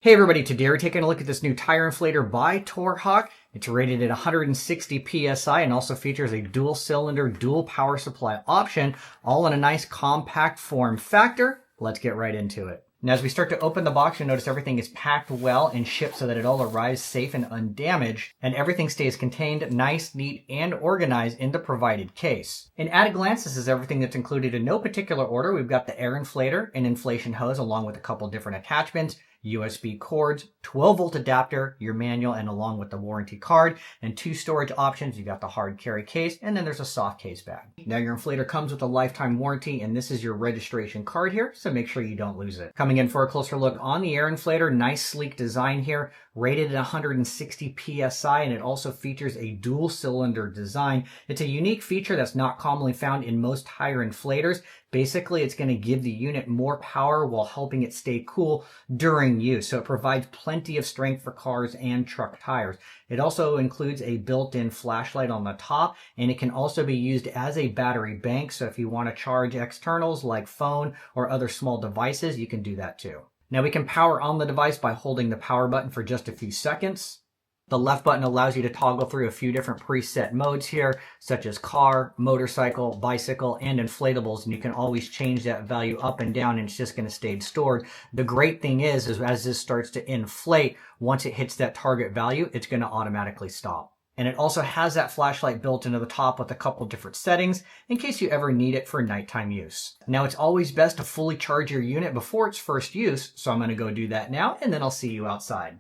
Hey everybody, today we're taking a look at this new tire inflator by Torhawk. It's rated at 160 PSI and also features a dual cylinder, dual power supply option, all in a nice compact form factor. Let's get right into it. Now as we start to open the box, you'll notice everything is packed well and shipped so that it all arrives safe and undamaged, and everything stays contained, nice, neat, and organized in the provided case. And at a glance, this is everything that's included in no particular order. We've got the air inflator, an inflation hose, along with a couple different attachments, USB cords, 12-volt adapter, your manual, and along with the warranty card, and two storage options. You got the hard carry case, and then there's a soft case bag. Now your inflator comes with a lifetime warranty, and this is your registration card here, so make sure you don't lose it. Coming in for a closer look on the air inflator, nice sleek design here, rated at 160 PSI, and it also features a dual cylinder design. It's a unique feature that's not commonly found in most tire inflators. Basically, it's going to give the unit more power while helping it stay cool during use. So it provides plenty of strength for cars and truck tires. It also includes a built-in flashlight on the top, and it can also be used as a battery bank. So if you want to charge externals like phone or other small devices, you can do that too. Now we can power on the device by holding the power button for just a few seconds. The left button allows you to toggle through a few different preset modes here, such as car, motorcycle, bicycle, and inflatables, and you can always change that value up and down, and it's just going to stay stored. The great thing is as this starts to inflate, once it hits that target value, it's going to automatically stop. And it also has that flashlight built into the top with a couple different settings in case you ever need it for nighttime use. Now it's always best to fully charge your unit before its first use, so I'm going to go do that now, and then I'll see you outside.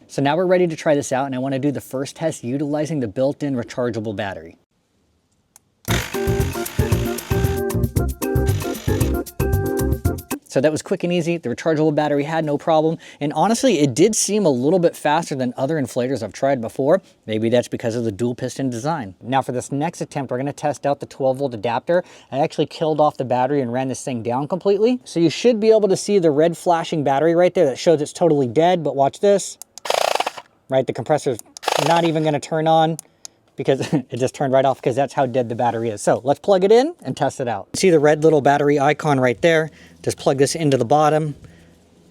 So now we're ready to try this out, and I want to do the first test utilizing the built-in rechargeable battery. So that was quick and easy. The rechargeable battery had no problem. And honestly, it did seem a little bit faster than other inflators I've tried before. Maybe that's because of the dual piston design. Now for this next attempt, we're gonna test out the 12-volt adapter. I actually killed off the battery and ran this thing down completely. So you should be able to see the red flashing battery right there that shows it's totally dead, but watch this. Right, the compressor's not even gonna turn on because it just turned right off because that's how dead the battery is. So let's plug it in and test it out. See the red little battery icon right there? Just plug this into the bottom.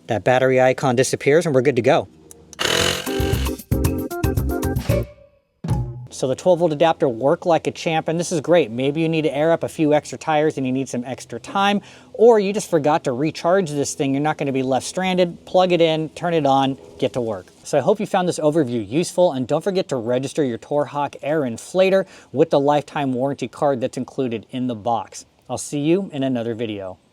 That battery icon disappears and we're good to go. So the 12-volt adapter worked like a champ, and this is great. Maybe you need to air up a few extra tires and you need some extra time, or you just forgot to recharge this thing. You're not going to be left stranded. Plug it in, turn it on, get to work. So I hope you found this overview useful, and don't forget to register your Torhawk air inflator with the lifetime warranty card that's included in the box. I'll see you in another video.